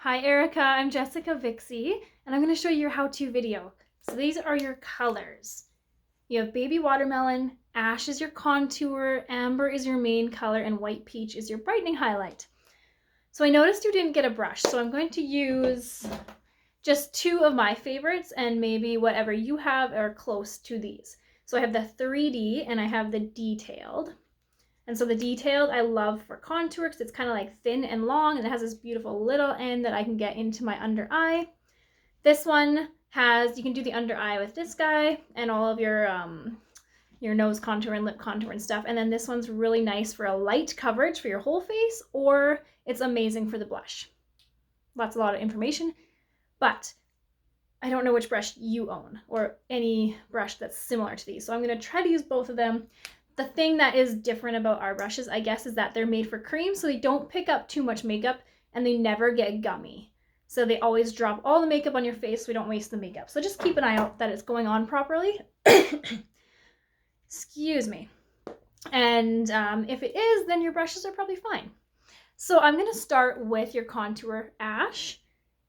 Hi Erica, I'm Jessica Vixie, and I'm going to show you your how-to video. So these are your colors. You have baby watermelon, ash is your contour, amber is your main color, and white peach is your brightening highlight. So I noticed you didn't get a brush, so I'm going to use just two of my favorites and maybe whatever you have are close to these. So I have the 3D and I have the detailed. And so the detailed I love for contour because it's kind of like thin and long and it has this beautiful little end that I can get into my under eye. This one has, you can do the under eye with this guy and all of your nose contour and lip contour and stuff. And then this one's really nice for a light coverage for your whole face, or it's amazing for the blush. That's a lot of information, but I don't know which brush you own or any brush that's similar to these. So I'm going to try to use both of them. The thing that is different about our brushes, I guess, is that they're made for cream, so they don't pick up too much makeup and they never get gummy. So they always drop all the makeup on your face so we don't waste the makeup. So just keep an eye out that it's going on properly. Excuse me. And if it is, then your brushes are probably fine. So I'm going to start with your contour ash,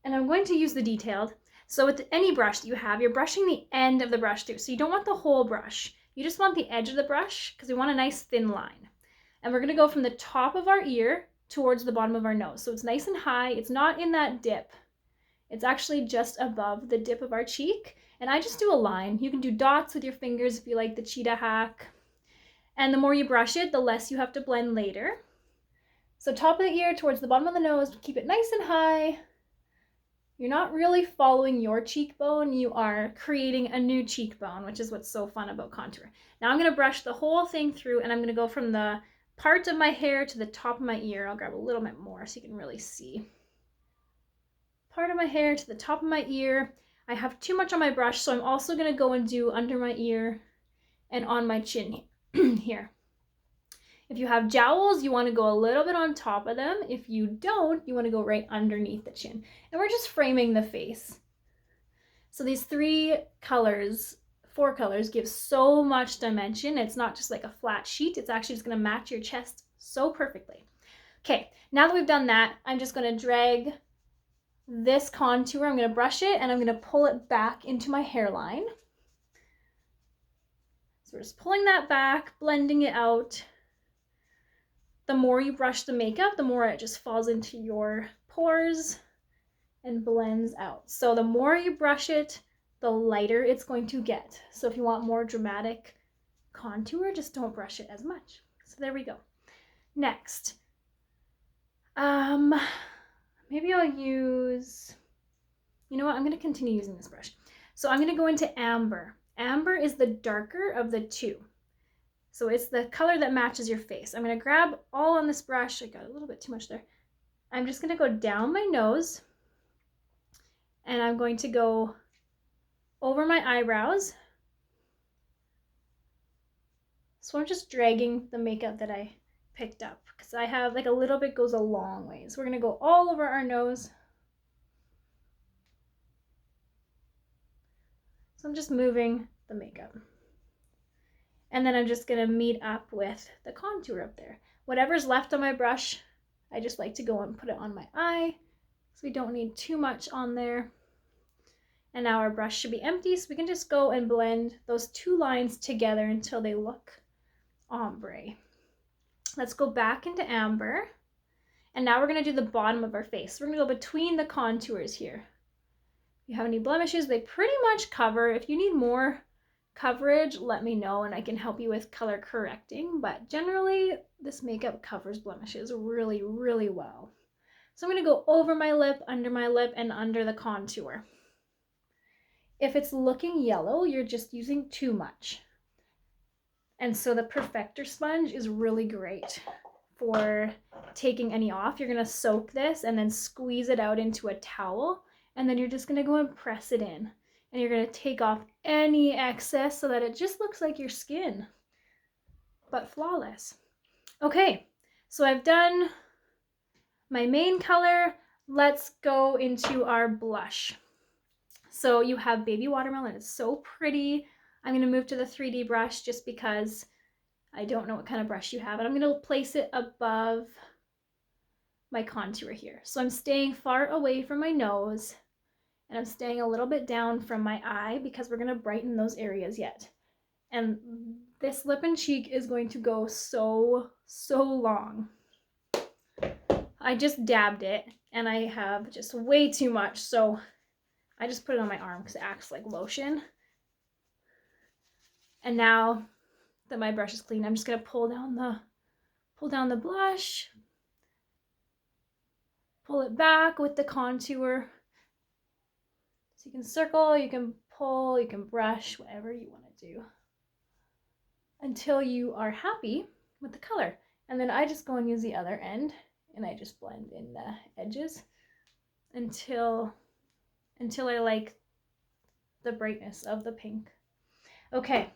and I'm going to use the detailed. So with any brush that you have, you're brushing the end of the brush too. So you don't want the whole brush. You just want the edge of the brush because we want a nice thin line. And we're going to go from the top of our ear towards the bottom of our nose. So it's nice and high. It's not in that dip. It's actually just above the dip of our cheek. And I just do a line. You can do dots with your fingers if you like the cheetah hack. And the more you brush it, the less you have to blend later. So top of the ear towards the bottom of the nose, keep it nice and high. You're not really following your cheekbone, you are creating a new cheekbone, which is what's so fun about contour. Now I'm going to brush the whole thing through, and I'm going to go from the part of my hair to the top of my ear. I'll grab a little bit more so you can really see. Part of my hair to the top of my ear. I have too much on my brush, so I'm also going to go and do under my ear and on my chin here. If you have jowls, you want to go a little bit on top of them. If you don't, you want to go right underneath the chin. And we're just framing the face. So these four colors give so much dimension. It's not just like a flat sheet. It's actually just going to match your chest so perfectly. Okay, now that we've done that, I'm just going to drag this contour. I'm going to brush it and I'm going to pull it back into my hairline. So we're just pulling that back, blending it out. The more you brush the makeup, the more it just falls into your pores and blends out. So the more you brush it, the lighter it's going to get. So if you want more dramatic contour, just don't brush it as much. So there we go. Next, maybe I'll use, you know what, I'm going to continue using this brush. So I'm going to go into amber. Amber is the darker of the two. So it's the color that matches your face. I'm going to grab all on this brush. I got a little bit too much there. I'm just going to go down my nose and I'm going to go over my eyebrows. So I'm just dragging the makeup that I picked up because I have like a little bit goes a long way. So we're going to go all over our nose. So I'm just moving the makeup. And then I'm just going to meet up with the contour up there. Whatever's left on my brush, I just like to go and put it on my eye. So we don't need too much on there. And now our brush should be empty, so we can just go and blend those two lines together until they look ombre. Let's go back into amber. And now we're going to do the bottom of our face. We're going to go between the contours here. If you have any blemishes, they pretty much cover. If you need more coverage, let me know and I can help you with color correcting, but generally this makeup covers blemishes really, really well. So I'm going to go over my lip, under my lip, and under the contour. If it's looking yellow, you're just using too much. And so the Perfector sponge is really great for taking any off. You're going to soak this and then squeeze it out into a towel, and then you're just going to go and press it in. And you're going to take off any excess so that it just looks like your skin, but flawless. Okay, so I've done my main color. Let's go into our blush. So you have baby watermelon. It's so pretty. I'm going to move to the 3D brush just because I don't know what kind of brush you have. And I'm going to place it above my contour here. So I'm staying far away from my nose, and I'm staying a little bit down from my eye because we're gonna brighten those areas yet. And this lip and cheek is going to go so long. I just dabbed it and I have just way too much, so I just put it on my arm because it acts like lotion. And now that my brush is clean, I'm just gonna pull down the blush, pull it back with the contour. So you can circle, you can pull, you can brush, whatever you want to do until you are happy with the color. And then I just go and use the other end and I just blend in the edges until I like the brightness of the pink. Okay,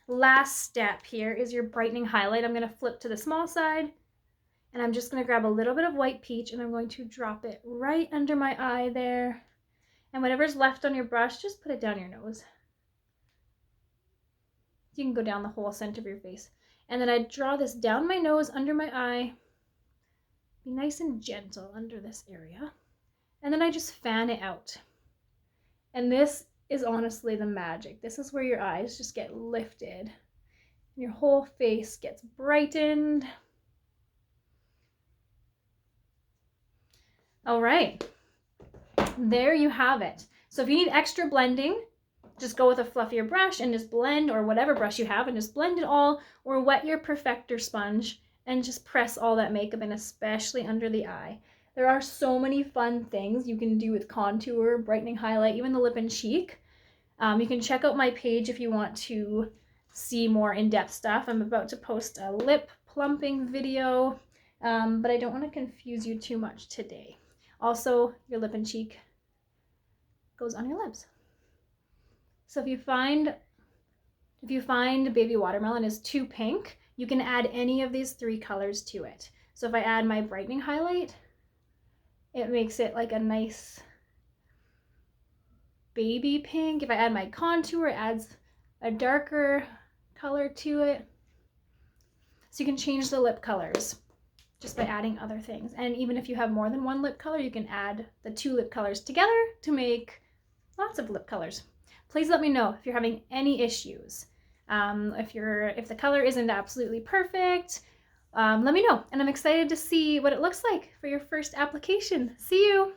last step here is your brightening highlight. I'm going to flip to the small side and I'm just going to grab a little bit of white peach and I'm going to drop it right under my eye there. And whatever's left on your brush, just put it down your nose. You can go down the whole center of your face. And then I draw this down my nose, under my eye. Be nice and gentle under this area. And then I just fan it out. And this is honestly the magic. This is where your eyes just get lifted. And your whole face gets brightened. All right. There you have it. So if you need extra blending, just go with a fluffier brush and just blend, or whatever brush you have, and just blend it all, or wet your perfector sponge and just press all that makeup in, especially under the eye. There are so many fun things you can do with contour, brightening, highlight, even the lip and cheek. You can check out my page if you want to see more in-depth stuff. I'm about to post a lip plumping video, but I don't want to confuse you too much today. Also, your lip and cheek goes on your lips. So if you find baby watermelon is too pink, you can add any of these 3 colors to it. So if I add my brightening highlight, it makes it like a nice baby pink. If I add my contour, it adds a darker color to it. So you can change the lip colors just by adding other things. And even if you have more than 1 lip color, you can add the 2 lip colors together to make lots of lip colors. Please let me know if you're having any issues. If the color isn't absolutely perfect, let me know. And I'm excited to see what it looks like for your first application. See you!